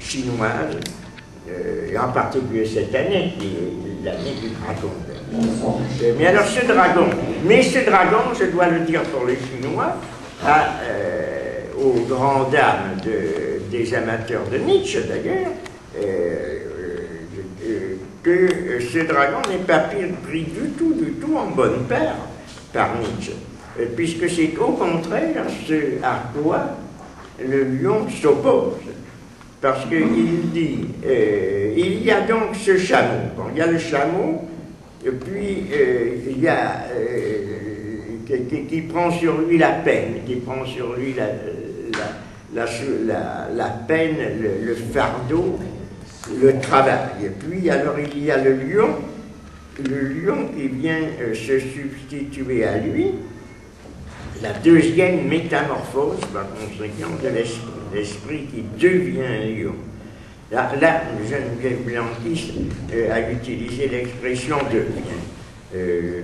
chinoise, et en particulier cette année, qui est l'année du dragon. Mais alors ce dragon, je dois le dire pour les Chinois, aux grandes dames des amateurs de Nietzsche d'ailleurs, que ce dragon n'est pas pris du tout en bonne part par Nietzsche, puisque c'est au contraire ce à quoi le lion s'oppose. Parce qu'il dit, il y a donc ce chameau. Bon, il y a le chameau, et puis il y a qui prend sur lui la peine, qui prend sur lui la peine, le fardeau, le travail. Et puis alors il y a le lion qui vient se substituer à lui, la deuxième métamorphose par conséquent de l'esprit qui devient un lion. Là Geneviève Blanquis a utilisé l'expression devient.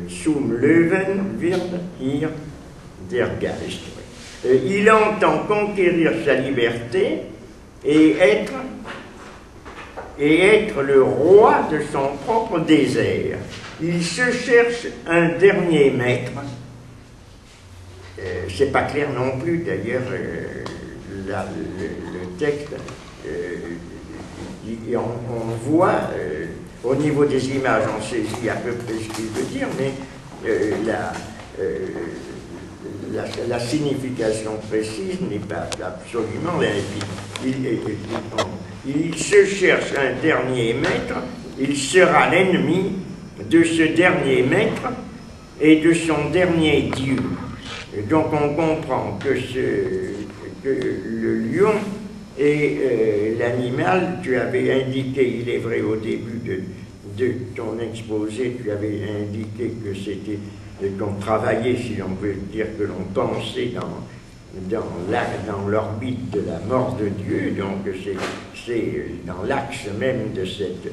Zum Löwen wird hier der Geist. Il entend conquérir sa liberté et être le roi de son propre désert. Il se cherche un dernier maître. C'est pas clair non plus, d'ailleurs, le texte, on voit, au niveau des images, on saisit à peu près ce qu'il veut dire, mais la signification précise n'est pas absolument limpide. Il se cherche un dernier maître, il sera l'ennemi de ce dernier maître et de son dernier Dieu. Donc on comprend que le lion est l'animal. Tu avais indiqué, il est vrai au début de ton exposé, tu avais indiqué que c'était qu'on travaillait, si l'on veut dire, que l'on pensait dans l'orbite de la mort de Dieu. Donc c'est dans l'axe même de cette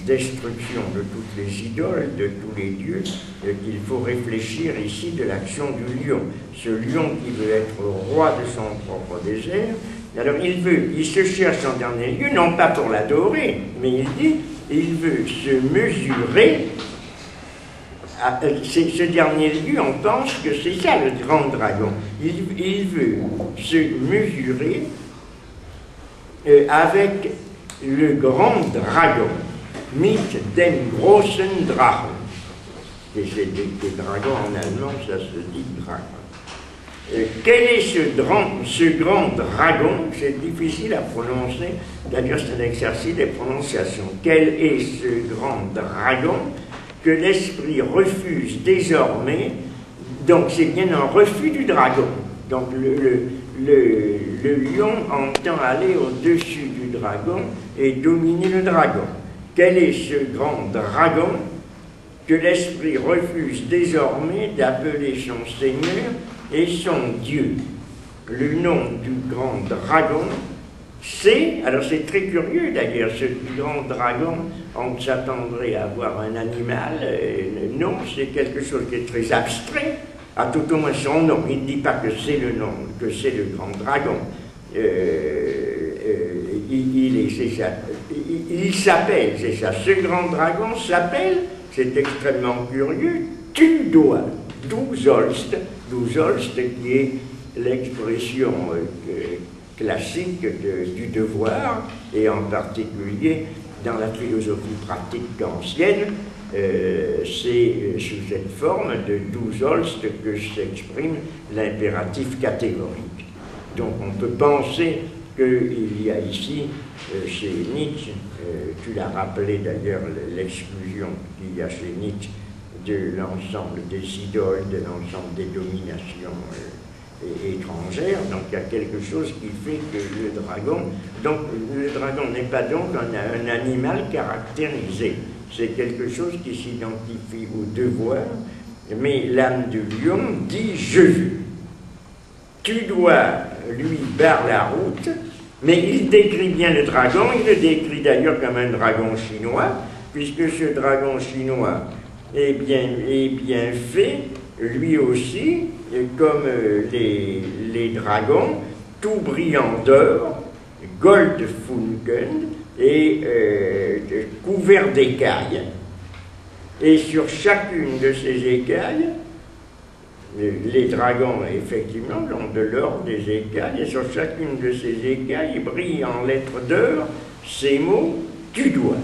destruction de toutes les idoles, de tous les dieux, qu'il faut réfléchir ici de l'action du lion. Ce lion qui veut être roi de son propre désert. Alors il se cherche en dernier lieu, non pas pour l'adorer, mais il dit, il veut se mesurer. Ce dernier lieu, on pense que c'est ça le grand dragon. Il veut se mesurer avec le grand dragon. Mit den großen Drachen. Et c'est des dragons en allemand, ça se dit dragon. Quel est ce grand dragon? C'est difficile à prononcer, d'ailleurs c'est un exercice de prononciation. Quel est ce grand dragon que l'esprit refuse désormais? Donc c'est bien un refus du dragon. Donc le lion entend aller au-dessus du dragon et dominer le dragon. Quel est ce grand dragon que l'esprit refuse désormais d'appeler son Seigneur et son Dieu? Le nom du grand dragon, c'est, alors c'est très curieux d'ailleurs, ce grand dragon, on s'attendrait à voir un animal, non, c'est quelque chose qui est très abstrait, à tout au moins son nom. Il ne dit pas que c'est le nom, que c'est le grand dragon. Il s'appelle, c'est ça, ce grand dragon s'appelle, c'est extrêmement curieux, tu dois, du sollst qui est l'expression classique du devoir, et en particulier dans la philosophie pratique kantienne, c'est sous cette forme de du sollst que s'exprime l'impératif catégorique. Donc on peut penser qu'il y a ici, chez Nietzsche, tu l'as rappelé d'ailleurs, l'exclusion qu'il y a chez Nietzsche de l'ensemble des idoles, de l'ensemble des dominations étrangères. Donc il y a quelque chose qui fait que le dragon n'est pas donc un animal caractérisé, c'est quelque chose qui s'identifie au devoir, mais l'âme du lion dit « je veux ». Tu dois lui barrer la route, mais il décrit bien le dragon, il le décrit d'ailleurs comme un dragon chinois, puisque ce dragon chinois est bien fait, lui aussi, comme les dragons, tout brillant d'or, Goldfunken et couvert d'écailles. Et sur chacune de ces écailles, les dragons, effectivement, ont de l'or des écailles, et sur chacune de ces écailles brillent en lettres d'or ces mots « tu dois ».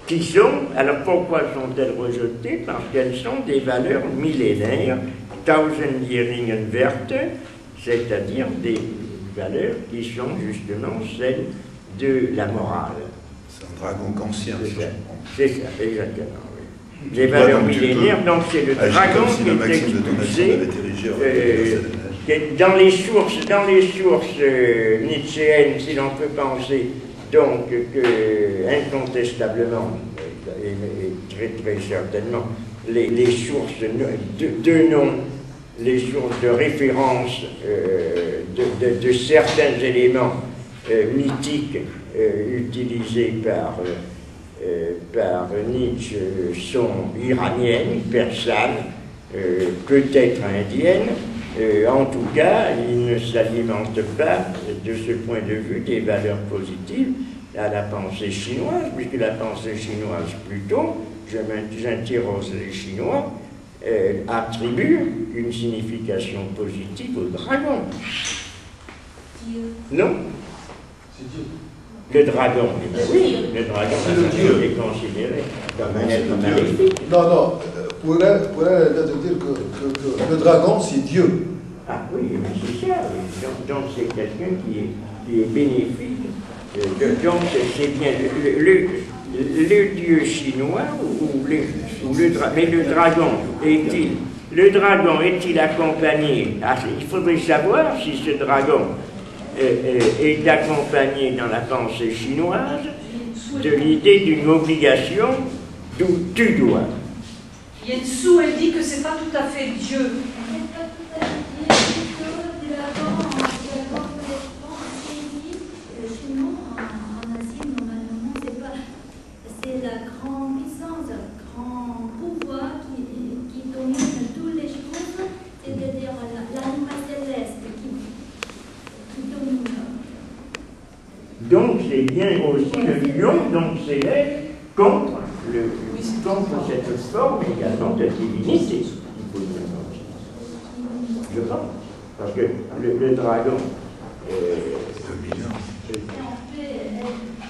Qui sont, alors pourquoi sont-elles rejetées? Parce qu'elles sont des valeurs millénaires, Tausendjährigen Werte, c'est-à-dire des valeurs qui sont justement celles de la morale. C'est un dragon kantien. C'est ça, exactement. Oui. Les valeurs millénaires, donc c'est le dragon qui est expulsé dans les sources nietzschéennes, si l'on peut penser donc que incontestablement et très très certainement les sources de noms, les sources de référence de certains éléments mythiques utilisés par Nietzsche sont iraniennes, persanes, peut-être indiennes. En tout cas, il ne s'alimente pas, de ce point de vue, des valeurs positives à la pensée chinoise, puisque la pensée chinoise, plutôt, j'interroge les Chinois, attribue une signification positive au dragon. Dieu. Non? C'est Dieu. Le dragon, oui, le dragon est considéré comme un être maléfique. Non, non, pourrait dire que le dragon, c'est Dieu. Ah oui, mais c'est ça, oui. Donc c'est quelqu'un qui est bénéfique. Donc c'est bien le dieu chinois mais le dragon est-il accompagné? Il faudrait savoir si ce dragon est accompagné dans la pensée chinoise de l'idée d'une obligation d'où tu dois. Yen Su, elle dit que c'est pas tout à fait Dieu. Donc c'est bien aussi le lion, donc céleste, contre cette forme également de divinité. Il faut bien penser. Je pense. Parce que le dragon.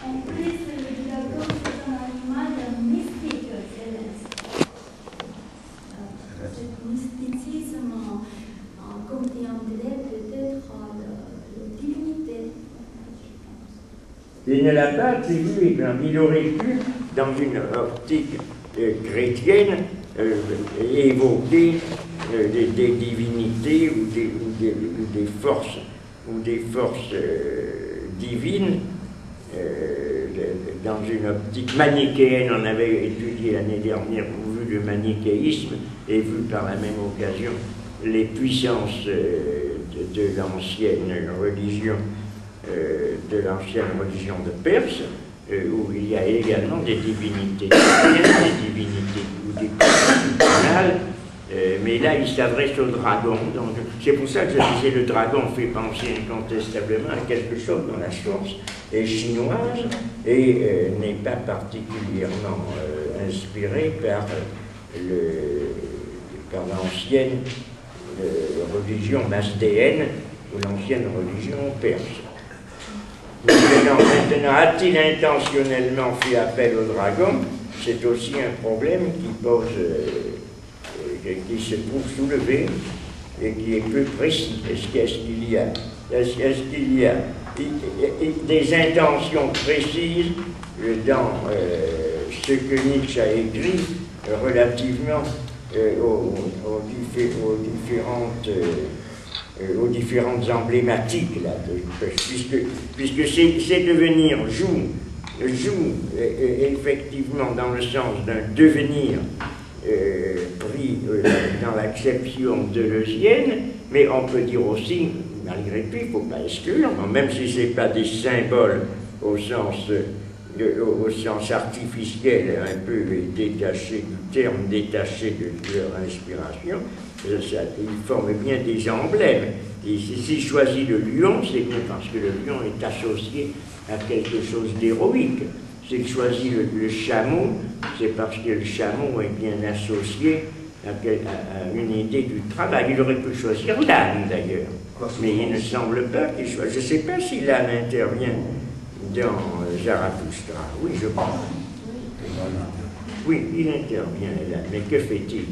En plus, le dragon, c'est un animal mystique céleste. Ce mysticisme contiendrait peut-être la divinité. Il ne l'a pas attribué, il aurait pu, dans une optique chrétienne, évoquer des divinités ou des forces divines dans une optique manichéenne. On avait étudié l'année dernière, vu le manichéisme et vu par la même occasion les puissances de l'ancienne religion. De l'ancienne religion de Perse, où il y a également des divinités chrétiennes, des divinités ou des canales, mais là il s'adresse au dragon. Donc c'est pour ça que je disais le dragon fait penser incontestablement à quelque chose dont la source est chinoise et n'est pas particulièrement inspiré par l'ancienne religion masdéenne ou l'ancienne religion perse. Maintenant, a-t-il intentionnellement fait appel au dragon? C'est aussi un problème qui se trouve soulevé et qui est peu précis. Est-ce qu'il y a des intentions précises dans ce que Nietzsche a écrit relativement aux différentes emblématiques, là, puisque c'est devenir joue effectivement dans le sens d'un devenir pris dans l'acception deleuzienne, mais on peut dire aussi, malgré tout, il ne faut pas exclure, même si ce n'est pas des symboles au sens artificiel, un peu détaché du terme, détaché de leur inspiration, ils forment bien des emblèmes. Et s'il choisit le lion, c'est bien parce que le lion est associé à quelque chose d'héroïque. S'il choisit le chameau, c'est parce que le chameau est bien associé à une idée du travail. Il aurait pu choisir l'âne d'ailleurs, mais il ne semble pas qu'il choisisse. Je ne sais pas si l'âne intervient dans Zarathustra. Oui, je pense. Oui, il intervient l'âne, mais que fait-il?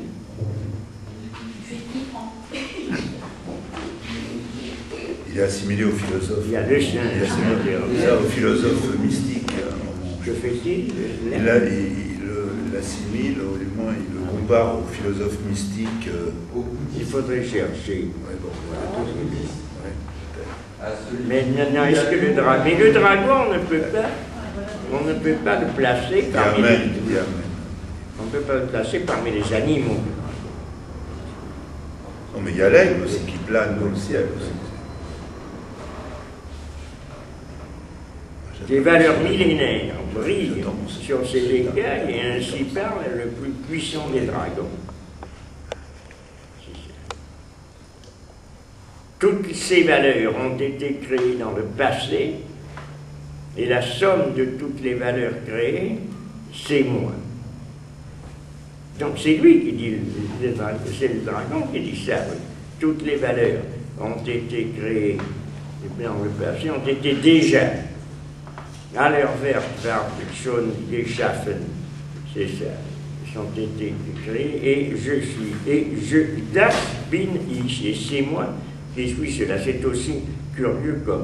Il est assimilé au philosophe. Il y a le singe qui intervient. Ça, au philosophe mystique. Que fait-il? Et là, il l'assimile, ou du moins il le compare au philosophe mystique. Il faudrait chercher. Ouais, bon, voilà. Ouais, Mais non, est-ce que le dragon... Mais le dragon, on ne peut pas le placer parmi les... On ne peut pas le placer parmi les animaux. Non, mais il y a l'aigle aussi qui plane dans le ciel aussi. Des valeurs millénaires brillent sur ces écailles et ainsi parle le plus puissant des dragons. Toutes ces valeurs ont été créées dans le passé et la somme de toutes les valeurs créées, c'est moi. Donc c'est lui qui dit, c'est le dragon qui dit ça. Oui. Toutes les valeurs ont été créées dans le passé, ont été déjà Allerwerf, schon geschaffen, c'est ça, ils ont été créés, et je suis, das bin ich, et c'est moi qui suis cela. C'est aussi curieux comme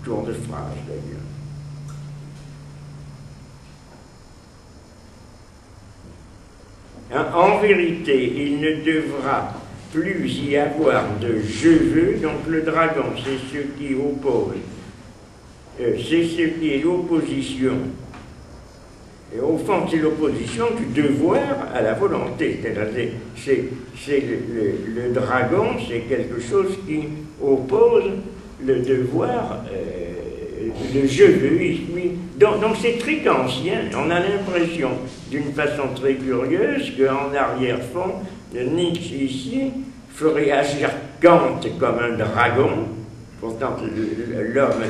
tour de phrase d'ailleurs. En vérité, il ne devra plus y avoir de je veux, donc le dragon, c'est ce qui oppose. C'est ce qui est l'opposition. Et au fond, c'est l'opposition du devoir à la volonté. C'est le dragon, c'est quelque chose qui oppose le devoir, le je veux. Donc c'est très kantien. On a l'impression, d'une façon très curieuse, qu'en arrière-fond, Nietzsche ici ferait agir Kant comme un dragon. Pourtant, l'homme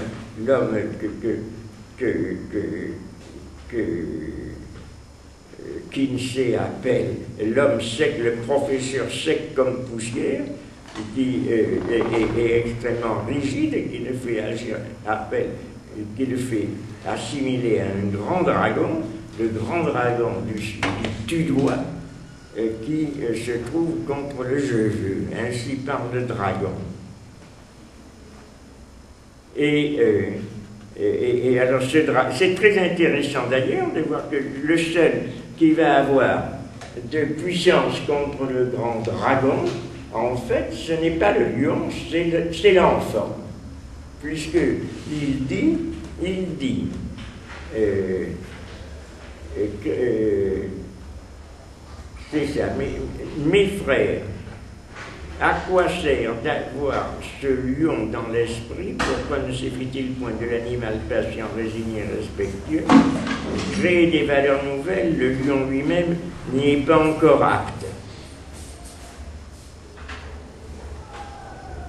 que Kinsey appelle l'homme sec, le professeur sec comme poussière, qui est extrêmement rigide et qui le fait agir, qui le fait assimiler à un grand dragon, le grand dragon du Tudois, qui se trouve contre le je veux. Ainsi parle le dragon. Et alors, c'est très intéressant d'ailleurs de voir que le seul qui va avoir de puissance contre le grand dragon, en fait, ce n'est pas le lion, c'est l'enfant. Puisqu'il dit c'est ça, mes frères, à quoi sert d'avoir ce lion dans l'esprit? Pourquoi ne suffit-il point de l'animal patient, résigné, respectueux? Créer des valeurs nouvelles, le lion lui-même n'y est pas encore apte.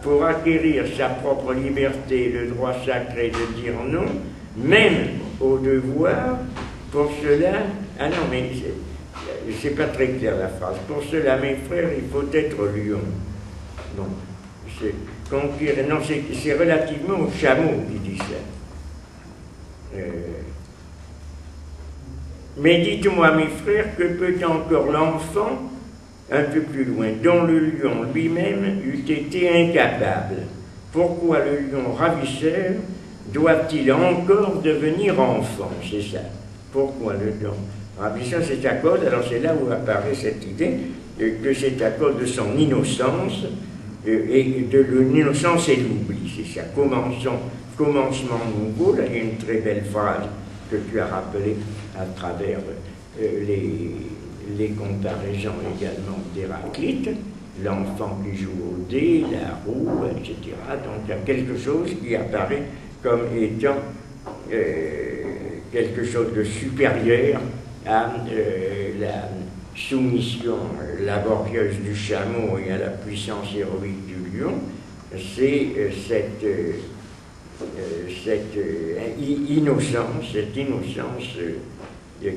Pour acquérir sa propre liberté, le droit sacré de dire non, même au devoir, pour cela... Ah non, mais c'est pas très clair la phrase. Pour cela, mes frères, il faut être lion. Non, c'est relativement au chameau qui dit ça. Mais dites-moi, mes frères, que peut encore l'enfant, un peu plus loin, dont le lion lui-même eût été incapable? Pourquoi le lion ravisseur doit-il encore devenir enfant? C'est ça. Pourquoi le lion ravisseur, c'est à cause, alors c'est là où apparaît cette idée, que c'est à cause de son innocence, et de l'innocence et l'oubli, c'est ça, commencement nouveau. Là, il y a une très belle phrase que tu as rappelée à travers les comparaisons également d'Héraclite, l'enfant qui joue au dé, la roue, etc. Donc il y a quelque chose qui apparaît comme étant quelque chose de supérieur à la soumission laborieuse du chameau et à la puissance héroïque du lion, c'est cette innocence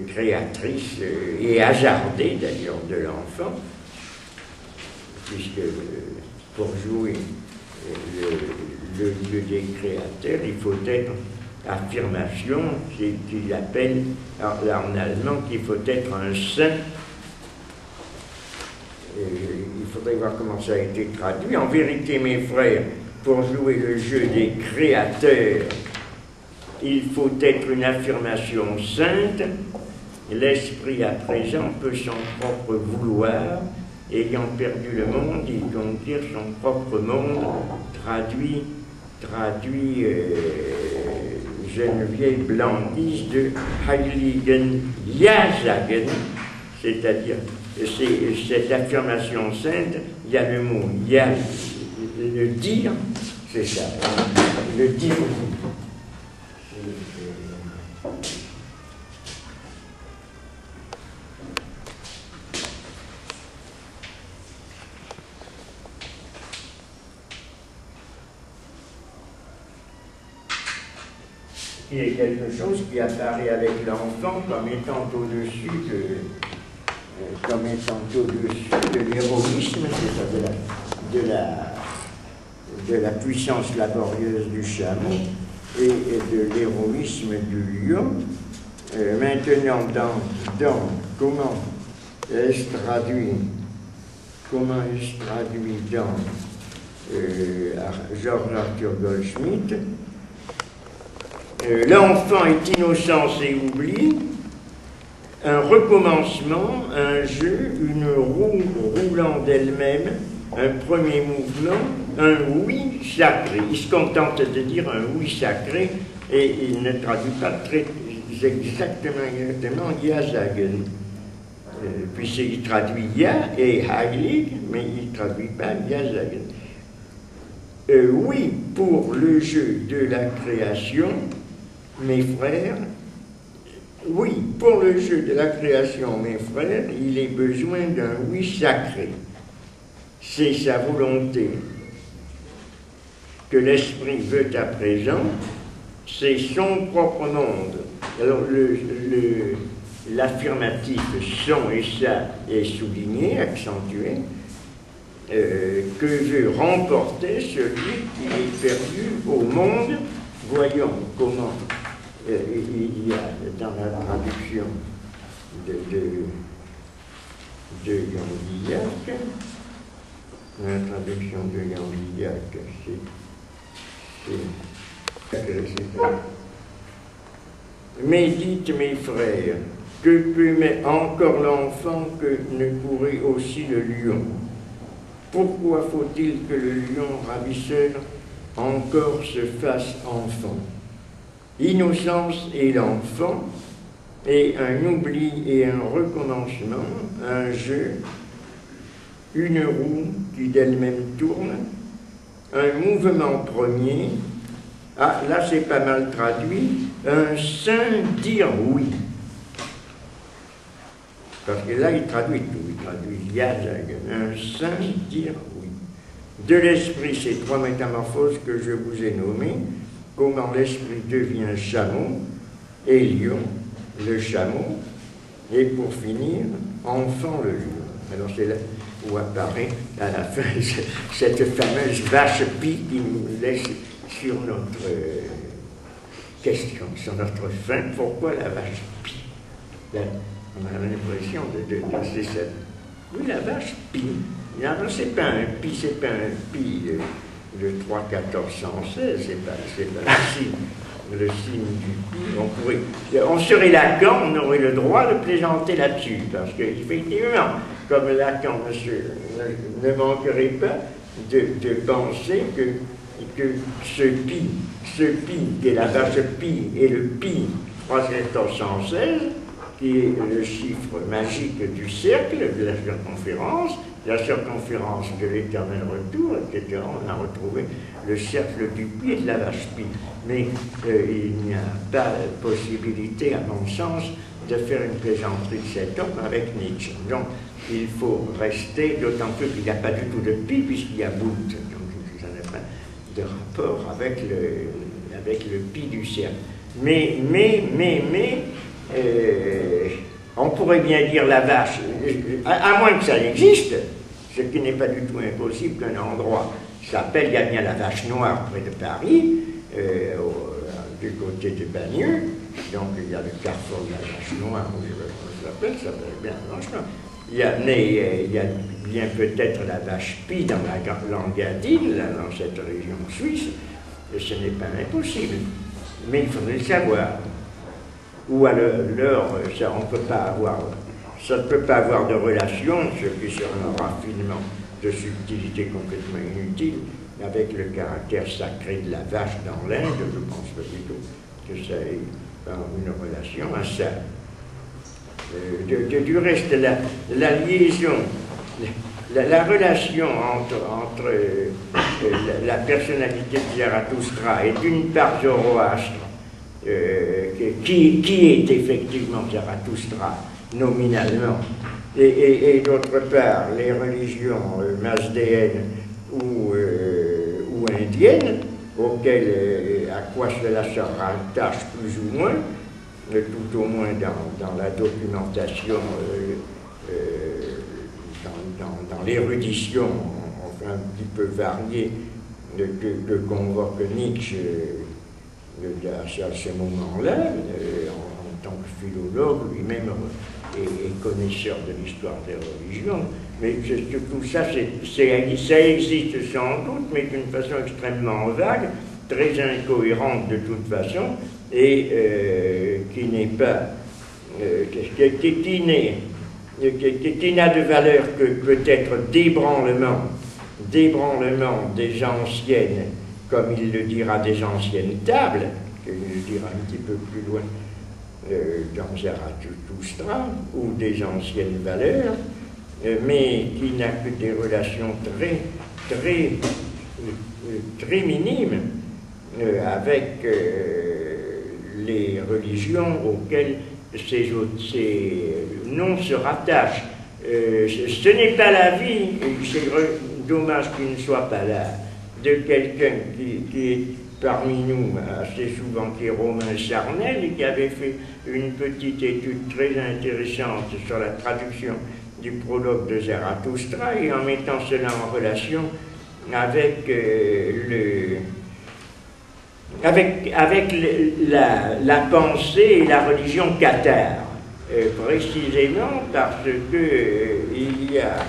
créatrice et hasardée d'ailleurs de l'enfant, puisque pour jouer le Dieu des créateurs, il faut être affirmation, c'est qu'il appelle en allemand qu'il faut être un saint. Il faudrait voir comment ça a été traduit. En vérité, mes frères, pour jouer le jeu des créateurs, il faut être une affirmation sainte. L'esprit à présent peut son propre vouloir, ayant perdu le monde, il donc dire son propre monde, traduit Geneviève Blandis de Heiligen Jasagen, c'est-à-dire cette affirmation sainte, il y a le mot, il y a le dire, c'est ça, le dire. Il y a quelque chose qui apparaît avec l'enfant comme étant au-dessus de l'héroïsme, c'est-à-dire de la puissance laborieuse du chameau et de l'héroïsme du lion. Maintenant, dans comment est-ce traduit dans George Arthur Goldschmidt? L'enfant est innocence et oubli, un recommencement, un jeu, une roue roulant d'elle-même, un premier mouvement, un oui sacré. Il se contente de dire un oui sacré et il ne traduit pas très exactement Jasagen. Puis il traduit Ya et Heilig, mais il ne traduit pas Jasagen. Oui, pour le jeu de la création, mes frères, oui, pour le jeu de la création, mes frères, il est besoin d'un oui sacré. C'est sa volonté que l'esprit veut à présent, c'est son propre monde. Alors l'affirmatif son et ça est souligné, accentué, que veut remporter celui qui est perdu au monde. Voyons comment il y a dans la traduction de Yandillac, la traduction de Yandillac, mais dites mes frères, que peut encore l'enfant que ne pourrait aussi le lion? Pourquoi faut-il que le lion ravisseur encore se fasse enfant? Innocence et l'enfant, et un oubli et un recommencement, un jeu, une roue qui d'elle-même tourne, un mouvement premier, ah là c'est pas mal traduit, un saint dire oui. Parce que là il traduit tout, il traduit Jasagen, un saint dire oui. De l'esprit, ces trois métamorphoses que je vous ai nommées, comment l'esprit devient chameau et lion, le chameau, et pour finir, enfant le lion. Alors c'est là où apparaît à la fin cette fameuse vache pie qui nous laisse sur notre question, sur notre fin. Pourquoi la vache pie? Là, on a l'impression c'est ça. Oui, la vache pie. Alors, c'est pas un pi de 3,1416, c'est pas le signe du pi. On serait Lacan, on aurait le droit de plaisanter là-dessus, parce qu'effectivement, comme Lacan ne manquerait pas de penser que ce pi qui est la vache pi et le pi 3,1416, qui est le chiffre magique du cercle, de la circonférence de l'éternel retour, etc. On a retrouvé le cercle du pi et de la vache pi. Mais il n'y a pas possibilité, à mon sens, de faire une plaisanterie de cet homme avec Nietzsche. Donc, il faut rester, d'autant plus qu'il n'y a pas du tout de pi, puisqu'il y a bout. Donc, rapport avec le pis du cercle. Mais, on pourrait bien dire la vache, à moins que ça existe, ce qui n'est pas du tout impossible qu'un endroit s'appelle, il y a bien la Vache Noire près de Paris, du côté de Bagneux, donc il y a le carrefour de la Vache Noire, ça s'appelle bien la Vache Noire. Il y a bien peut-être la Vache Pie dans la Langadine, là, dans cette région suisse, et ce n'est pas impossible, mais il faudrait le savoir. Ou alors, ça ne peut pas avoir de relation, ce qui serait un raffinement de subtilité complètement inutile, avec le caractère sacré de la vache dans l'Inde. Je pense plutôt que ça ait une relation à ça. Du reste, la liaison, la relation entre la personnalité de Zarathustra et d'une part Zoroastre, qui est effectivement Zarathustra nominalement, et d'autre part les religions mazdéennes ou indiennes, à quoi cela se rattache plus ou moins, tout au moins dans la documentation, dans l'érudition, enfin un petit peu variée, que convoque Nietzsche à ce moment-là, en tant que philologue, lui-même est connaisseur de l'histoire des religions. Mais tout ça, ça existe sans doute, mais d'une façon extrêmement vague, très incohérente de toute façon, et qui n'a de valeur que peut-être débranlement des anciennes, comme il le dira, des anciennes tables, qu'il le dira un petit peu plus loin dans Zarathustra, ou des anciennes valeurs, mais qui n'a que des relations très minimes avec les religions auxquelles ces noms se rattachent. Ce n'est pas la vie, et c'est dommage qu'il ne soit pas là, de quelqu'un qui est parmi nous assez souvent, qui est Romain Charnel, et qui avait fait une petite étude très intéressante sur la traduction du prologue de Zarathustra, et en mettant cela en relation avec la pensée et la religion cathare, précisément parce que il y a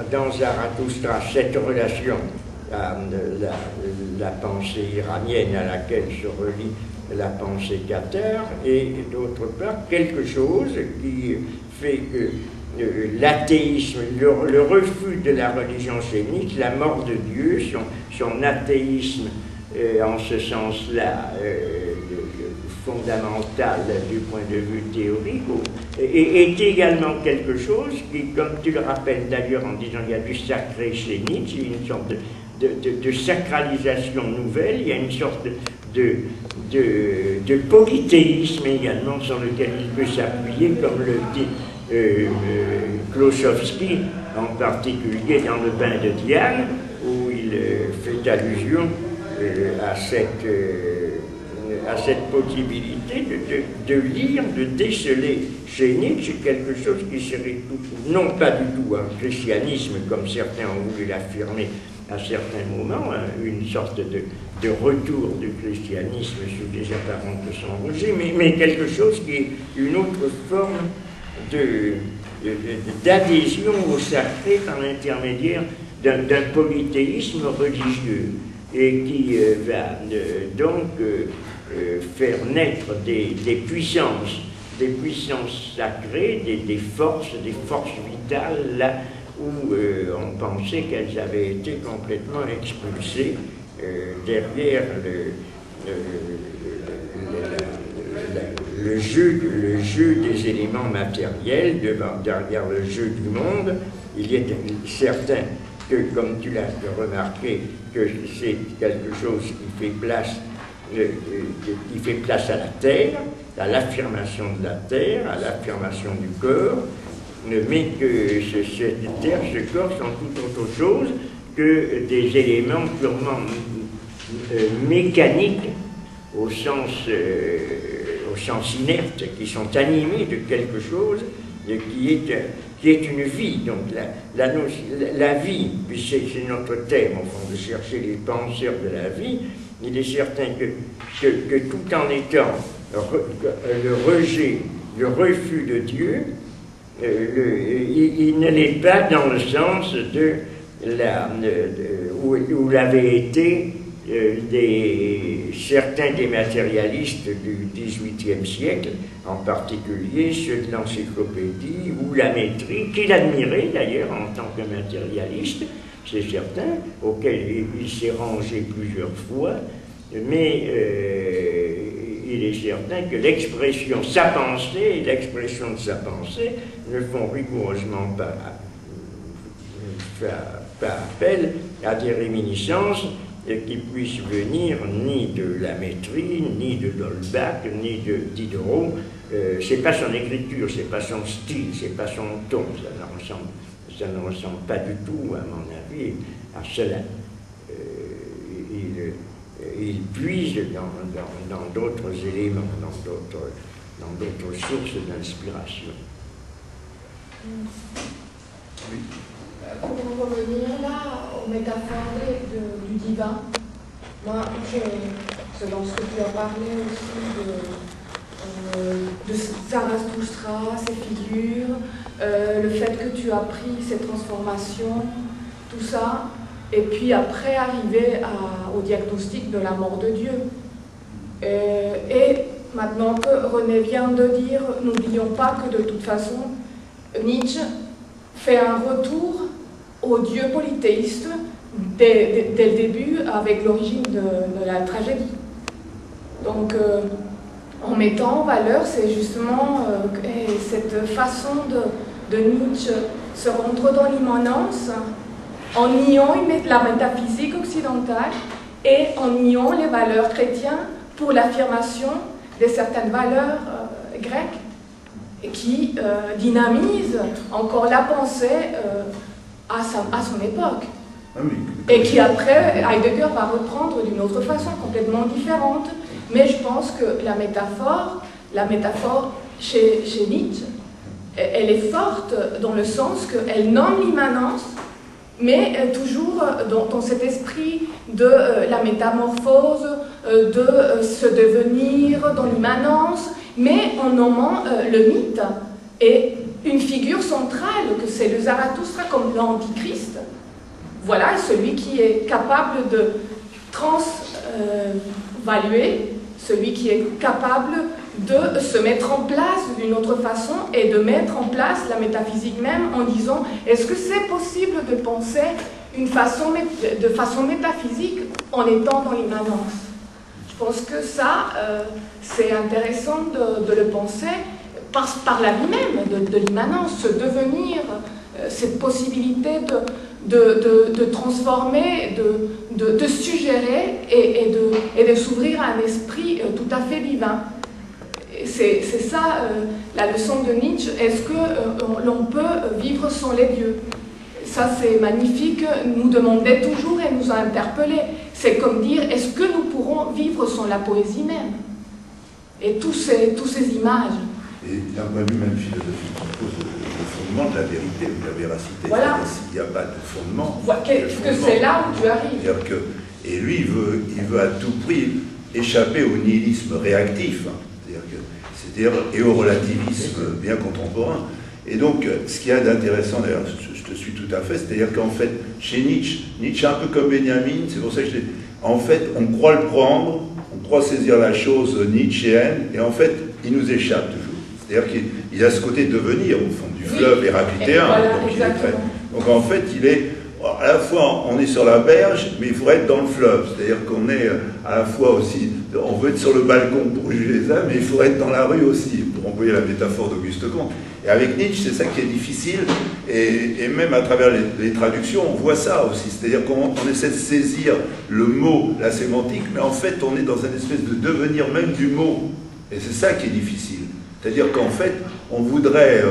dans Zarathustra cette relation à la pensée iranienne à laquelle se relie la pensée cathare, et d'autre part quelque chose qui fait que l'athéisme, le refus de la religion sémite, la mort de Dieu, son athéisme en ce sens-là fondamental du point de vue théorique, est également quelque chose qui, comme tu le rappelles d'ailleurs en disant qu'il y a du sacré sémite, il y a une sorte de sacralisation nouvelle, il y a une sorte de polythéisme également sur lequel il peut s'appuyer, comme le dit Klossowski, en particulier dans le bain de Diane, où il fait allusion à cette possibilité de lire, de déceler chez Nietzsche quelque chose qui serait non pas du tout un christianisme, comme certains ont voulu l'affirmer à certains moments, une sorte de retour du christianisme sous des apparences de son rejet, mais quelque chose qui est une autre forme d'adhésion au sacré par l'intermédiaire d'un polythéisme religieux, et qui va donc faire naître des puissances sacrées, des forces vitales, là où on pensait qu'elles avaient été complètement expulsées derrière le jeu des éléments matériels, derrière le jeu du monde. Il est certain que, comme tu l'as remarqué, que c'est quelque chose qui fait place à la terre, à l'affirmation de la terre, à l'affirmation du corps, mais que cette terre, ce corps sont tout autre chose que des éléments purement mécaniques au sens inerte, qui sont animés de quelque chose qui est une vie. Donc la vie, puisque c'est notre thème, au fond, de chercher les penseurs de la vie, il est certain que tout en étant le rejet, le refus de Dieu, il ne l'est pas dans le sens où l'avaient été certains des matérialistes du XVIIIe siècle, en particulier ceux de l'encyclopédie ou la Métrie, qu'il admirait d'ailleurs en tant que matérialiste, c'est certain, auquel il s'est rangé plusieurs fois, mais il est certain que l'expression sa pensée et l'expression de sa pensée ne font rigoureusement pas appel à des réminiscences qui puissent venir ni de la Métrie, ni de d'Holbach, ni de Diderot. C'est pas son écriture, c'est pas son style, c'est pas son ton, ça ne ressemble pas du tout, à mon avis, à cela. Il puise dans d'autres éléments, dans d'autres sources d'inspiration. Oui. Pour revenir là aux métaphores du divin, moi, c'est dans ce que tu as parlé aussi de Zarathustra, ses figures, le fait que tu as pris ces transformations, tout ça, et puis après arriver au diagnostic de la mort de Dieu. Et maintenant que René vient de dire, n'oublions pas que de toute façon, Nietzsche fait un retour au Dieu polythéiste dès le début, avec l'origine de la tragédie. Donc, en mettant en valeur, c'est justement cette façon de Nietzsche se rendre dans l'immanence, en niant la métaphysique occidentale et en niant les valeurs chrétiennes pour l'affirmation de certaines valeurs grecques qui dynamisent encore la pensée à son époque. Ah oui. Et qui après, Heidegger va reprendre d'une autre façon, complètement différente. Mais je pense que la métaphore chez Nietzsche, elle est forte dans le sens qu'elle nomme l'immanence, mais toujours dans cet esprit de la métamorphose, de se devenir dans l'immanence, mais en nommant le mythe et une figure centrale, que c'est le Zarathustra comme l'antichrist. Voilà, celui qui est capable de transvaluer, celui qui est capable de se mettre en place d'une autre façon et de mettre en place la métaphysique même en disant est-ce que c'est possible de penser de façon métaphysique en étant dans l'immanence. Je pense que ça, c'est intéressant de le penser par la vie même de l'immanence, ce devenir, cette possibilité de transformer, de suggérer et de s'ouvrir à un esprit tout à fait divin. C'est ça la leçon de Nietzsche. Est-ce que l'on peut vivre sans les dieux? Ça, c'est magnifique, nous demandait toujours et nous a interpellés. C'est comme dire, est-ce que nous pourrons vivre sans la poésie même? Et tous ces images. Et d'un point de vue même philosophique, on pose le fondement de la vérité ou de la véracité. Voilà. S'il n'y a pas de fondement. C'est là où tu arrives. Et lui, il veut à tout prix échapper au nihilisme réactif, hein. Et au relativisme bien contemporain. Et donc, ce qu'il y a d'intéressant, d'ailleurs, je te suis tout à fait, c'est-à-dire qu'en fait, chez Nietzsche, un peu comme Benjamin, c'est pour ça que je dis, en fait, on croit le prendre, on croit saisir la chose nietzschéenne, et en fait, il nous échappe toujours. C'est-à-dire qu'il a ce côté devenir, au fond, du fleuve héraclitéen. Voilà, donc en fait, il est, à la fois, on est sur la berge, mais il faudrait être dans le fleuve. C'est-à-dire qu'on est à la fois aussi, on veut être sur le balcon pour juger les âmes, mais il faudrait être dans la rue aussi, pour employer la métaphore d'Auguste Comte. Et avec Nietzsche, c'est ça qui est difficile, et même à travers les traductions, on voit ça aussi. C'est-à-dire qu'on essaie de saisir le mot, la sémantique, mais en fait, on est dans une espèce de devenir même du mot. Et c'est ça qui est difficile. C'est-à-dire qu'en fait, on voudrait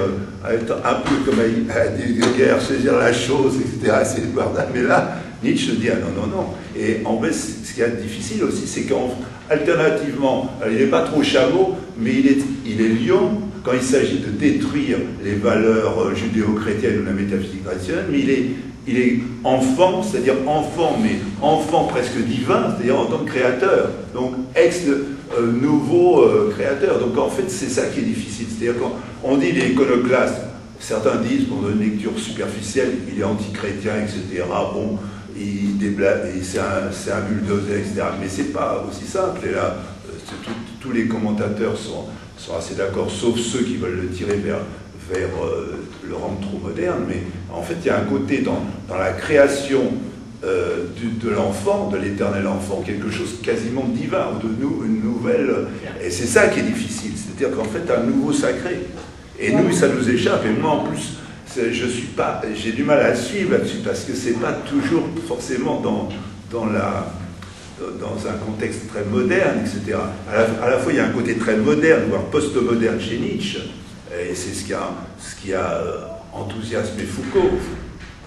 être un peu comme à Heidegger, saisir la chose, etc. C'est le bordel. Mais là, Nietzsche dit, ah non, non, non. Et en fait, ce qui est difficile aussi, c'est qu'alternativement, il n'est pas trop chameau, mais il est lion quand il s'agit de détruire les valeurs judéo-chrétiennes ou la métaphysique traditionnelle, mais il est enfant, c'est-à-dire enfant, mais enfant presque divin, c'est-à-dire en tant que créateur. Donc, nouveau créateur. Donc en fait, c'est ça qui est difficile. C'est-à-dire quand on dit les iconoclastes, certains disent, pour une lecture superficielle, il est anti-chrétien, etc. Bon, c'est un bulldozer, etc. Mais c'est pas aussi simple. Et là, tous les commentateurs sont assez d'accord, sauf ceux qui veulent le tirer vers le rendre trop moderne. Mais en fait, il y a un côté dans la création de l'enfant, de l'éternel enfant, quelque chose quasiment de divin, ou de une nouvelle... Et c'est ça qui est difficile, c'est-à-dire qu'en fait, un nouveau sacré. Et nous, ça nous échappe, et moi, en plus, j'ai du mal à suivre là-dessus, parce que c'est pas toujours forcément dans un contexte très moderne, etc. À la fois, il y a un côté très moderne, voire post-moderne chez Nietzsche, et c'est ce qui a enthousiasmé Foucault.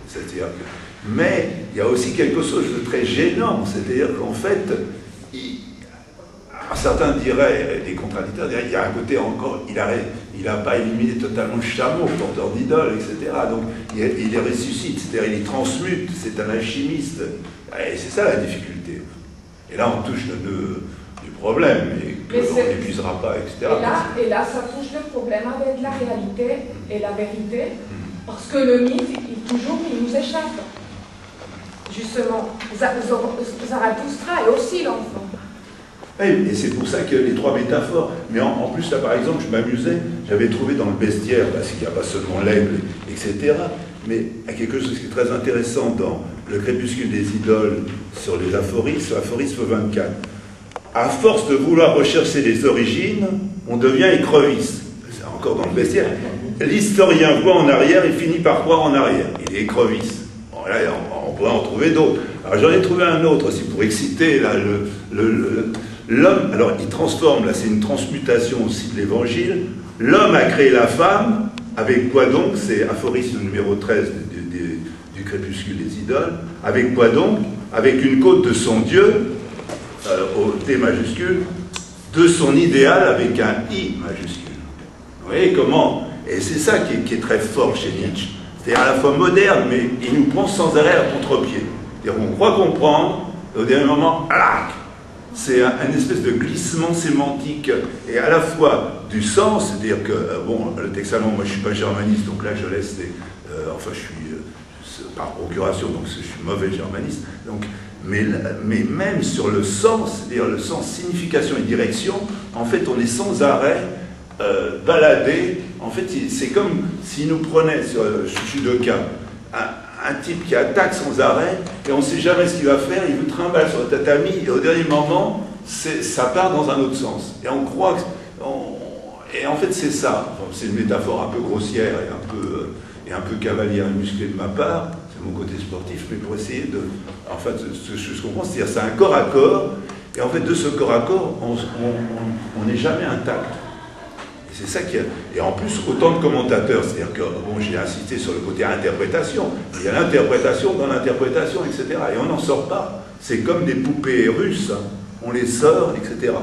C'est-à-dire que... Mais il y a aussi quelque chose de très gênant, c'est-à-dire qu'en fait, certains diraient, des contradicteurs diraient, il y a un côté encore, il n'a pas éliminé totalement le chameau, porteur d'idole, etc. Donc il les ressuscite, c'est-à-dire il les transmute, c'est un alchimiste. Et c'est ça la difficulté. Et là, on touche le nœud du problème, et qu'on n'épuisera pas, etc. Et là, ça touche le problème avec la réalité et la vérité, parce que le mythe, il nous échappe. Justement, Zarathustra est aussi l'enfant. Oui, et c'est pour ça que les trois métaphores. Mais en plus, là, par exemple, je m'amusais, j'avais trouvé dans le bestiaire, parce qu'il n'y a pas seulement l'aigle, etc., mais il y a quelque chose qui est très intéressant dans le crépuscule des idoles sur les aphorismes, aphorisme 24. À force de vouloir rechercher les origines, on devient écrevisse. C'est encore dans le bestiaire. L'historien voit en arrière et finit par croire en arrière. Il est écrevisse. Bon, là, on pourrait en trouver d'autres. Alors j'en ai trouvé un autre aussi pour exciter là, l'homme. Alors il transforme, là c'est une transmutation aussi de l'évangile. L'homme a créé la femme, avec quoi donc? C'est aphorisme numéro 13 du crépuscule des idoles. Avec quoi donc? Avec une côte de son Dieu, au T majuscule, de son idéal avec un I majuscule. Vous voyez comment? Et c'est ça qui est très fort chez Nietzsche. C'est à la fois moderne, mais il nous prend sans arrêt à contre-pied. C'est-à-dire qu'on croit comprendre, et au dernier moment, c'est un espèce de glissement sémantique, et à la fois du sens, c'est-à-dire que, bon, le texte allemand, moi je ne suis pas germaniste, donc là je laisse enfin je suis par procuration, donc je suis mauvais germaniste, donc, mais même sur le sens, c'est-à-dire le sens, signification et direction, en fait on est sans arrêt baladé. En fait, c'est comme s'il nous prenait sur Judoka, un type qui attaque sans arrêt, et on ne sait jamais ce qu'il va faire, il vous trimballe sur le tatami, et au dernier moment, ça part dans un autre sens. Et on croit que... et en fait, c'est ça. Enfin, c'est une métaphore un peu grossière et un peu cavalière et musclée de ma part, c'est mon côté sportif, mais pour essayer de... En fait, ce que je comprends, c'est-à-dire c'est un corps à corps, et en fait, de ce corps à corps, on n'est jamais intact. C'est ça qui est... Et en plus, autant de commentateurs, c'est-à-dire que, bon, j'ai insisté sur le côté interprétation, mais il y a l'interprétation dans l'interprétation, etc. Et on n'en sort pas. C'est comme des poupées russes, on les sort, etc.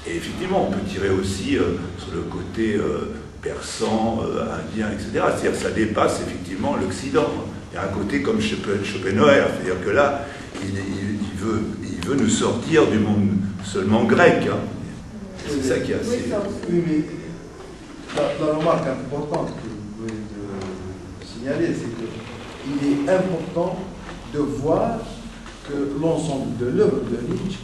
Et effectivement, on peut tirer aussi sur le côté persan, indien, etc. C'est-à-dire que ça dépasse effectivement l'Occident. Il y a un côté comme Schopenhauer, c'est-à-dire que là, il veut nous sortir du monde seulement grec, hein. C'est ça qui est assez... Oui, mais la remarque importante que vous voulez signaler, c'est qu'il est important de voir que l'ensemble de l'œuvre de Nietzsche,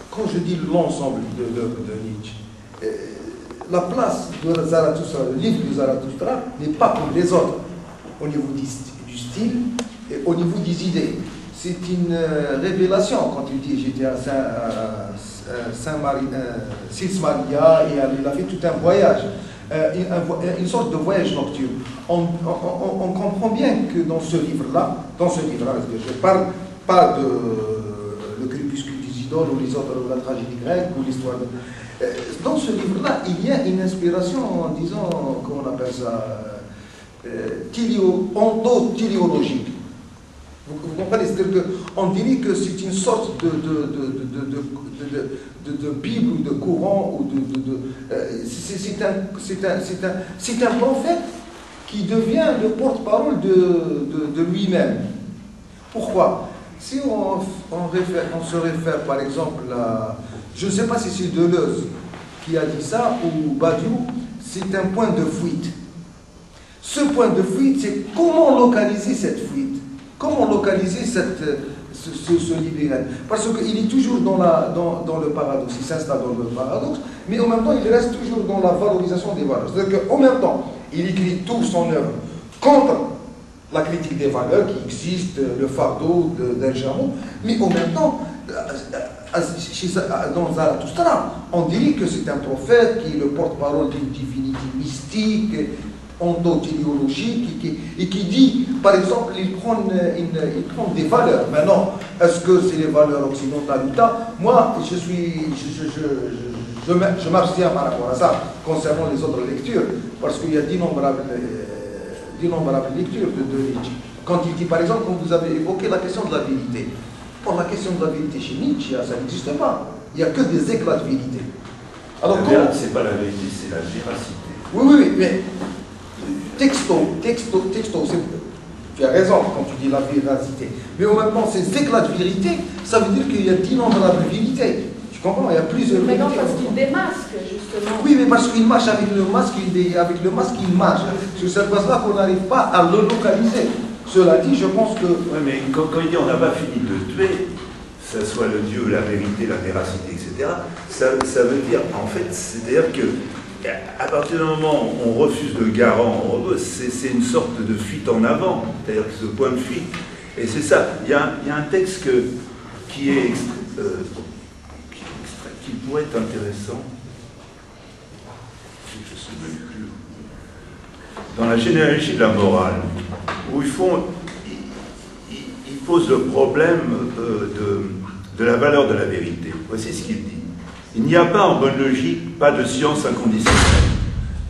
quand je dis l'ensemble de l'œuvre de Nietzsche, la place de Zarathustra, le livre de Zarathustra, n'est pas comme les autres, au niveau du style et au niveau des idées. C'est une révélation quand il dit j'étais à Sils Maria et il a fait tout un voyage, une sorte de voyage nocturne. On comprend bien que dans ce livre-là, parce que je parle pas de le crépuscule des idoles ou les autres, ou la tragédie grecque ou l'histoire de... Dans ce livre-là, il y a une inspiration, en disant, comment on appelle ça, onto-téléologique. Vous comprenez? C'est-à-dire qu'on dirait que c'est une sorte de Bible ou de courant, ou c'est un prophète qui devient le porte-parole de lui-même. Pourquoi? Si on se réfère par exemple à, je ne sais pas si c'est Deleuze qui a dit ça, ou Badiou, c'est un point de fuite. Ce point de fuite, c'est comment localiser cette fuite, comment localiser ce libéral. Parce qu'il est toujours dans le paradoxe, il s'installe dans le paradoxe, mais en même temps, il reste toujours dans la valorisation des valeurs. C'est-à-dire qu'en même temps, il écrit toute son œuvre contre la critique des valeurs qui existe, le fardeau d'un Jarmon, mais en même temps, dans Zarathustra, on dirait que c'est un prophète qui est le porte-parole d'une divinité mystique, onto-téléologique, et qui dit, par exemple, il prend des valeurs. Maintenant, est-ce que c'est les valeurs occidentales ou pas? Moi, je m'abstiens par rapport à ça, concernant les autres lectures, parce qu'il y a d'innombrables lectures de Nietzsche. Quand il dit, par exemple, quand vous avez évoqué la question de la vérité, pour la question de la vérité chez Nietzsche, ça n'existe pas. Il n'y a que des éclats de vérité. Alors, c'est pas la vérité, c'est la véracité. Oui, mais texto, tu as raison quand tu dis la véracité. Mais en même temps, ces éclats de vérité, ça veut dire qu'il y a d'innombrables vérités. Tu comprends? Il y a plusieurs vérités. Mais non, parce qu'il démasque, justement. Oui, mais parce qu'il marche avec le masque, il marche. Sur cette base-là qu'on n'arrive pas à le localiser. Cela dit, je pense que... Oui, mais quand il dit on n'a pas fini de tuer, que ce soit le Dieu, la vérité, la véracité, etc., ça veut dire, en fait, c'est-à-dire que à partir du moment où on refuse le garant, c'est une sorte de fuite en avant, c'est-à-dire que ce point de fuite, et c'est ça, il y a un texte qui pourrait être intéressant, je ne sais même plus, dans la généalogie de la morale, où ils posent le problème de la valeur de la vérité. Voici ce qu'il dit. Il n'y a pas en bonne logique, pas de science inconditionnelle.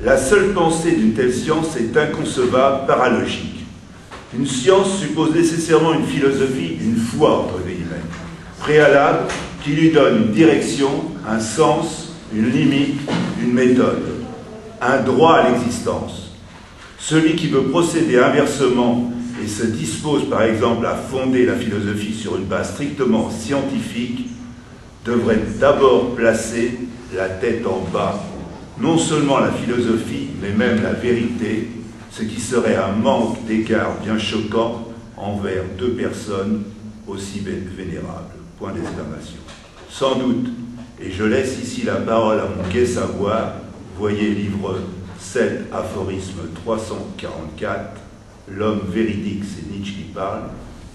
La seule pensée d'une telle science est inconcevable, paralogique. Une science suppose nécessairement une philosophie, une foi, entre guillemets, préalable, qui lui donne une direction, un sens, une limite, une méthode, un droit à l'existence. Celui qui veut procéder inversement et se dispose par exemple à fonder la philosophie sur une base strictement scientifique devrait d'abord placer la tête en bas, non seulement la philosophie, mais même la vérité, ce qui serait un manque d'égard bien choquant envers deux personnes aussi vénérables. Point d'exclamation. Sans doute, et je laisse ici la parole à mon gai savoir, voyez livre 7, aphorisme 344, l'homme véridique, c'est Nietzsche qui parle,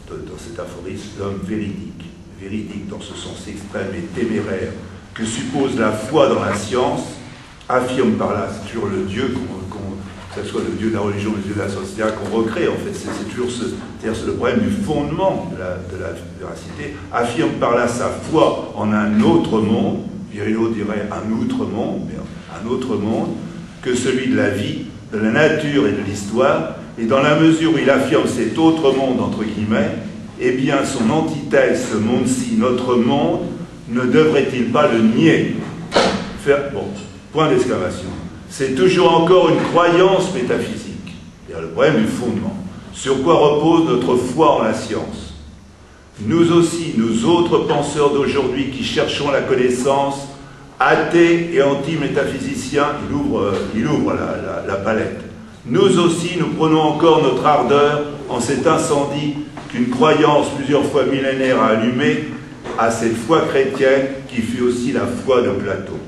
dans cet aphorisme, l'homme véridique. Véridique dans ce sens extrême et téméraire que suppose la foi dans la science, affirme par là, c'est toujours le Dieu, que ce soit le Dieu de la religion, le Dieu de la science, etc., qu'on recrée, en fait, c'est toujours c'est le problème du fondement de la véracité, affirme par là sa foi en un autre monde, Virilo dirait un outre-monde, mais un autre monde, que celui de la vie, de la nature et de l'histoire, et dans la mesure où il affirme cet autre monde, entre guillemets, eh bien, son antithèse, ce monde-ci, notre monde, ne devrait-il pas le nier? Bon, point d'exclamation. C'est toujours encore une croyance métaphysique. C'est le problème du fondement. Sur quoi repose notre foi en la science? Nous aussi, nous autres penseurs d'aujourd'hui qui cherchons la connaissance, athées et anti-métaphysiciens, il ouvre la palette. Nous aussi, nous prenons encore notre ardeur en cet incendie qu'une croyance plusieurs fois millénaire a allumé à cette foi chrétienne qui fut aussi la foi de Platon.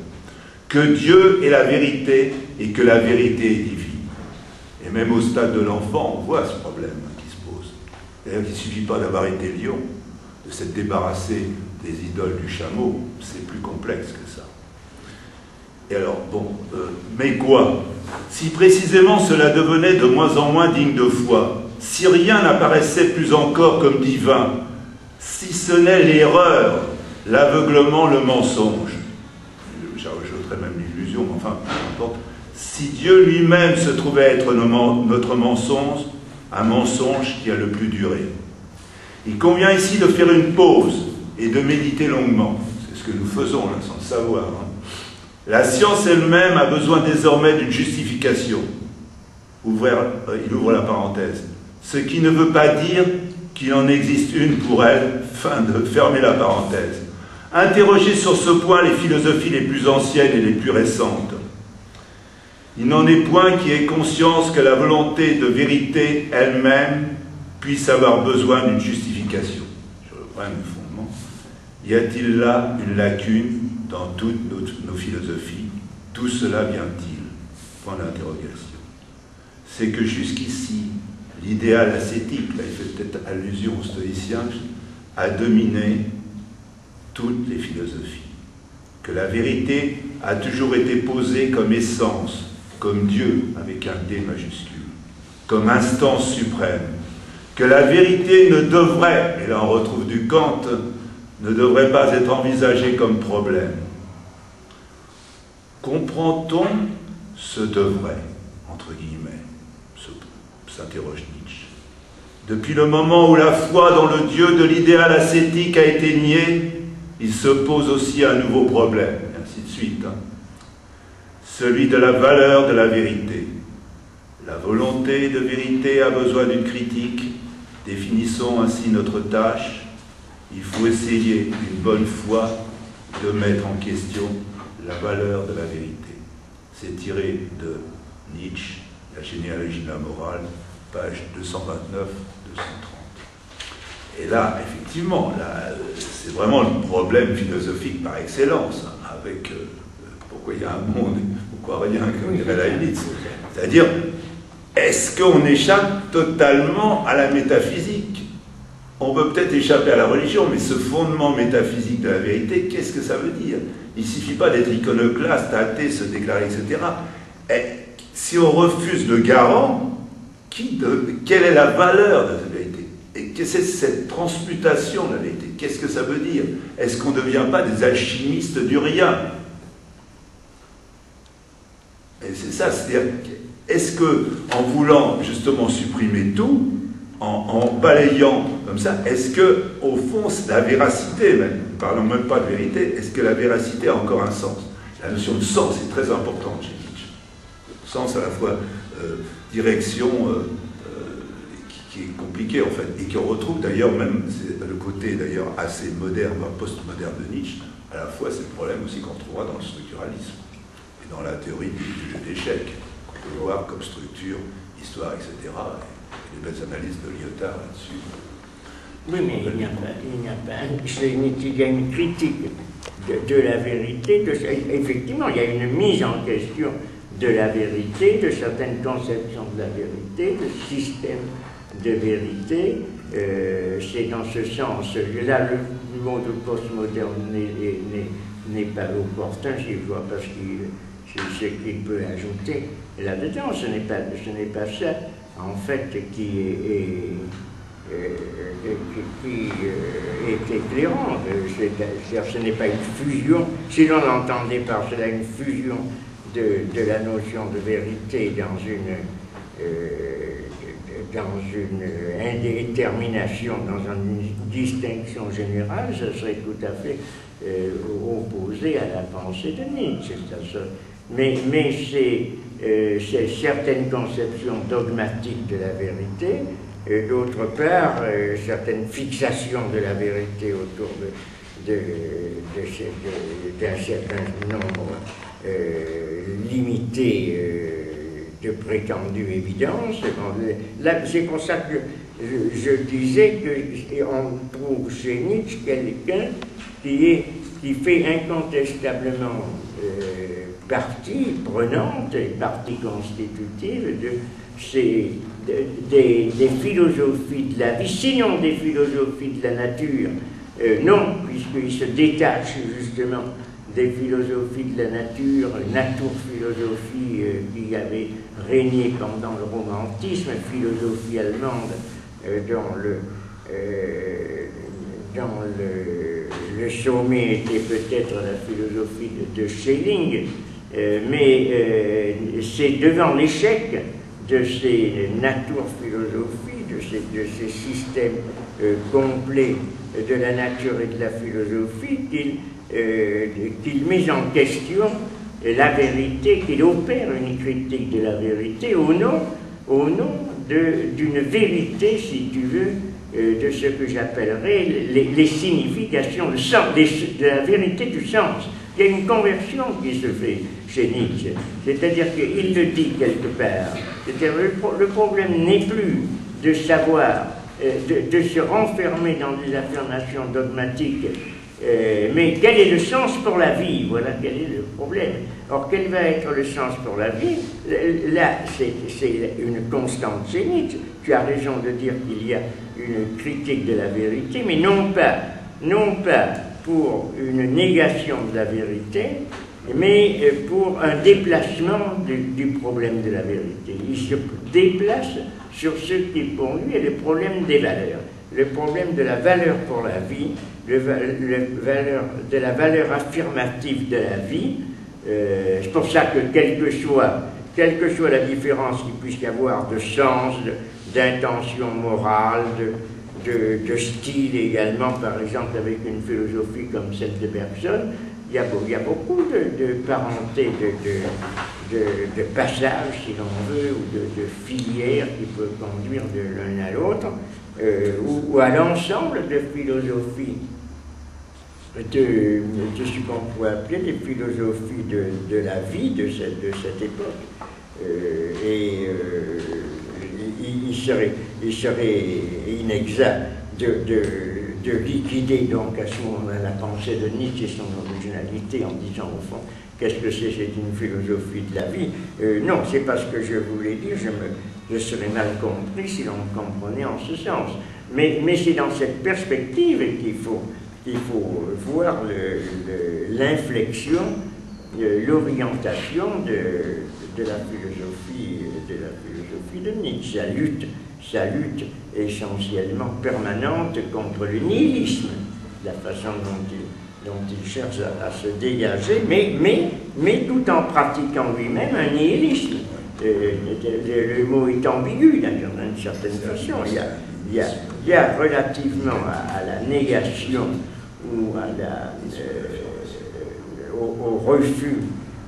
Que Dieu est la vérité et que la vérité est divine. Et même au stade de l'enfant, on voit ce problème qui se pose. D'ailleurs, il ne suffit pas d'avoir été lion, de s'être débarrassé des idoles du chameau, c'est plus complexe que ça. Et alors, bon, mais quoi? Si précisément cela devenait de moins en moins digne de foi, si rien n'apparaissait plus encore comme divin, si ce n'est l'erreur l'aveuglement, le mensonge. J'ajouterais même l'illusion, enfin, peu importe. Si Dieu lui-même se trouvait être notre mensonge, un mensonge qui a le plus duré. Il convient ici de faire une pause et de méditer longuement. C'est ce que nous faisons là, sans le savoir. La science elle-même a besoin désormais d'une justification. Il ouvre la parenthèse. Ce qui ne veut pas dire qu'il en existe une pour elle, fin de fermer la parenthèse. Interrogez sur ce point les philosophies les plus anciennes et les plus récentes. Il n'en est point qui ait conscience que la volonté de vérité elle-même puisse avoir besoin d'une justification. Sur le problème du fondement, y a-t-il là une lacune dans toutes nos philosophies? Tout cela vient-il? Point d'interrogation. C'est que jusqu'ici, l'idéal ascétique, là il fait peut-être allusion aux stoïciens, a dominé toutes les philosophies. Que la vérité a toujours été posée comme essence, comme Dieu avec un D majuscule, comme instance suprême. Que la vérité ne devrait, et là on retrouve du Kant, ne devrait pas être envisagée comme problème. Comprend-on ce devrait, entre guillemets, s'interroge Nietzsche. Depuis le moment où la foi dans le Dieu de l'idéal ascétique a été niée, il se pose aussi un nouveau problème, et ainsi de suite. Celui de la valeur de la vérité. La volonté de vérité a besoin d'une critique. Définissons ainsi notre tâche. Il faut essayer une bonne fois de mettre en question la valeur de la vérité. C'est tiré de Nietzsche, La généalogie de la morale, page 229-230. Et là, effectivement, c'est vraiment le problème philosophique par excellence, avec pourquoi il y a un monde, pourquoi rien, comme dirait Leibniz. C'est-à-dire, est-ce qu'on échappe totalement à la métaphysique? On peut peut-être échapper à la religion, mais ce fondement métaphysique de la vérité, qu'est-ce que ça veut dire? Il ne suffit pas d'être iconoclaste, athée, se déclarer, etc. Et si on refuse le garant, quelle est la valeur de cette vérité? Et qu'est-ce que c'est cette transmutation de la vérité? Qu'est-ce que ça veut dire? Est-ce qu'on ne devient pas des alchimistes du rien? Et c'est ça, c'est-à-dire, est-ce que, en voulant justement supprimer tout, en balayant comme ça, est-ce que, au fond, la véracité, même, ne parlons même pas de vérité, est-ce que la véracité a encore un sens? La notion de sens est très importante chez Nietzsche. Sens à la fois direction, qui est compliquée en fait, et qu'on retrouve d'ailleurs même, c'est le côté d'ailleurs assez moderne, voire post-moderne de Nietzsche, à la fois c'est le problème aussi qu'on trouvera dans le structuralisme et dans la théorie du jeu d'échecs, qu'on peut voir comme structure, histoire, etc. Et les belles analyses de Lyotard là-dessus. Oui, mais il n'y a pas une critique de la vérité, effectivement, il y a une mise en question de la vérité, de certaines conceptions de la vérité, de systèmes de vérité. C'est dans ce sens, là, le monde postmoderne n'est pas opportun, je vois, parce que c'est ce qu'il peut ajouter là-dedans. Ce n'est pas ça, en fait, qui est éclairant. C'est-à-dire, ce n'est pas une fusion, si l'on entendait par cela une fusion de la notion de vérité dans une indétermination, dans une distinction générale, ce serait tout à fait opposé à la pensée de Nietzsche. Mais c'est certaines conceptions dogmatiques de la vérité, et d'autre part, certaines fixations de la vérité autour d'un certain nombre limité de prétendues évidences. Là, c'est pour ça que je disais qu'on trouve chez Nietzsche quelqu'un qui fait incontestablement partie prenante et partie constitutive des philosophies de la vie, sinon des philosophies de la nature, non, puisqu'il se détache justement des philosophies de la nature, naturphilosophie qui avait régné pendant le romantisme, philosophie allemande dans le le sommet était peut-être la philosophie de Schelling, mais c'est devant l'échec de ces naturphilosophies, de ces systèmes complets de la nature et de la philosophie qu'il met en question la vérité, qu'il opère une critique de la vérité au nom d'une vérité, si tu veux, de ce que j'appellerais les significations, le sens, de la vérité du sens. Il y a une conversion qui se fait chez Nietzsche, c'est-à-dire qu'il le dit quelque part. C'est-à-dire le problème n'est plus de savoir, de se renfermer dans des affirmations dogmatiques, mais quel est le sens pour la vie? Voilà quel est le problème. Or, quel va être le sens pour la vie? Là, c'est une constante chez Nietzsche. Tu as raison de dire qu'il y a une critique de la vérité, mais non pas pour une négation de la vérité, mais pour un déplacement du problème de la vérité. Il se déplace sur ce qui, pour lui, est le problème des valeurs. Le problème de la valeur pour la vie, de la valeur affirmative de la vie. C'est pour ça que quelle que soit la différence qu'il puisse y avoir de sens, d'intention morale, de style également, par exemple avec une philosophie comme celle de Bergson, il y a beaucoup de parenté, de passages, si l'on veut, ou de filières qui peuvent conduire de l'un à l'autre, ou à l'ensemble de philosophies, de ce qu'on pourrait appeler des philosophies de la vie de cette époque. Il serait inexact de liquider donc à ce moment-là la pensée de Nietzsche et son originalité en disant au fond qu'est-ce que c'est une philosophie de la vie. Non, c'est pas ce que je voulais dire, je serais mal compris si l'on me comprenait en ce sens. Mais c'est dans cette perspective qu'il faut voir l'inflexion, l'orientation de la philosophie de Nietzsche, sa lutte essentiellement permanente contre le nihilisme, la façon dont il cherche à se dégager, mais tout en pratiquant lui-même un nihilisme. Le mot est ambigu d'une certaine façon. Il y a relativement à la négation ou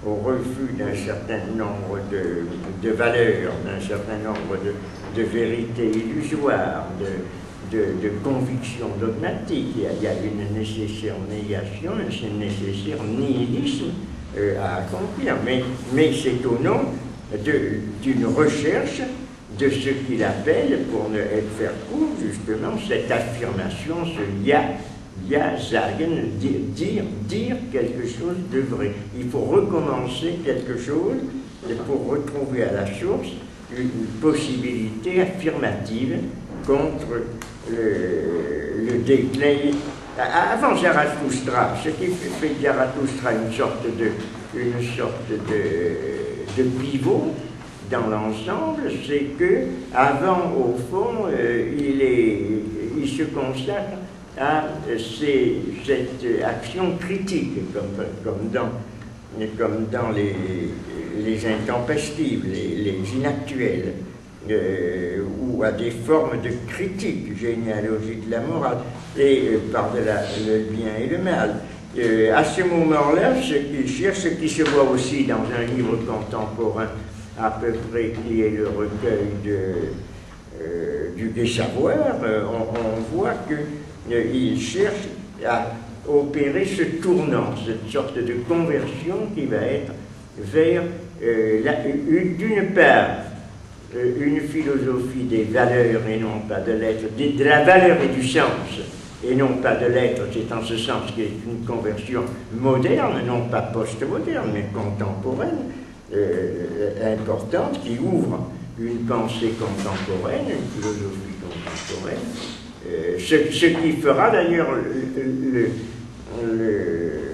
au refus d'un certain nombre de valeurs, d'un certain nombre de vérités illusoires, de convictions dogmatiques. Il y a une nécessaire négation, un nécessaire nihilisme à accomplir. Mais c'est au nom d'une recherche de ce qu'il appelle, pour ne faire court, justement, cette affirmation, ce sagen, dire quelque chose de vrai. Il faut recommencer quelque chose pour retrouver à la source une possibilité affirmative contre le déclin. Avant Zarathustra, ce qui fait de Zarathustra une sorte de pivot dans l'ensemble, c'est que avant, au fond, il se consacre à cette action critique, comme dans les intempestives, les inactuels, ou à des formes de critique généalogique de la morale, et par-delà le bien et le mal. À ce moment-là, ce qu'il cherche, ce qui se voit aussi dans un livre contemporain à peu près qui est le recueil du Gai Savoir, on voit qu'il cherche à opérer ce tournant, cette sorte de conversion qui va être vers, d'une part, une philosophie des valeurs et non pas de l'être, de la valeur et du sens, et non pas de l'être, c'est en ce sens qu'il est une conversion moderne, non pas post-moderne, mais contemporaine, importante, qui ouvre une pensée contemporaine, une philosophie contemporaine, ce qui fera d'ailleurs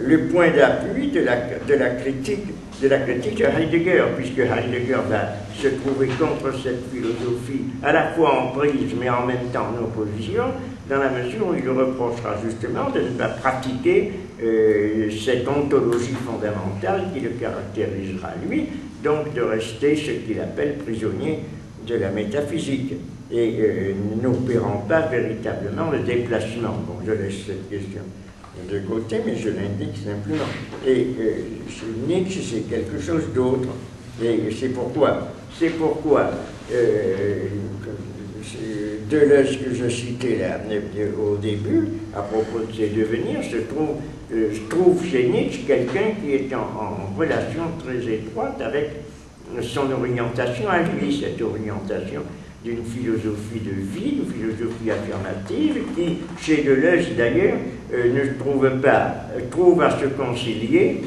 le point d'appui de la critique de Heidegger, puisque Heidegger va se trouver contre cette philosophie, à la fois en prise, mais en même temps en opposition, dans la mesure où il lui reprochera justement de ne pas pratiquer cette ontologie fondamentale qui le caractérisera lui, donc de rester ce qu'il appelle prisonnier de la métaphysique, et n'opérant pas véritablement le déplacement. Bon, je laisse cette question de côté, mais je l'indique simplement. Et Nietzsche, c'est quelque chose d'autre. Et c'est pourquoi Deleuze, que je citais là au début, à propos de ses devenirs, je trouve chez Nietzsche quelqu'un qui est en relation très étroite avec son orientation à lui, cette orientation d'une philosophie de vie, une philosophie affirmative, qui, chez Deleuze d'ailleurs, trouve à se concilier,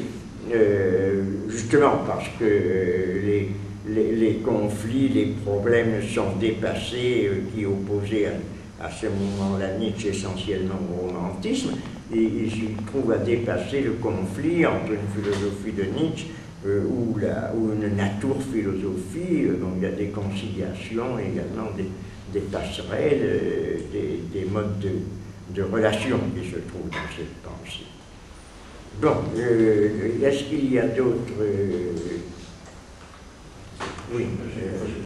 justement parce que les conflits, les problèmes sont dépassés, qui opposaient à ce moment-là Nietzsche essentiellement au romantisme, et il trouve à dépasser le conflit entre une philosophie de Nietzsche ou une naturphilosophie, dont il y a des conciliations, également des passerelles, des modes de relation qui se trouvent dans cette pensée. Bon, est-ce qu'il y a d'autres... Oui.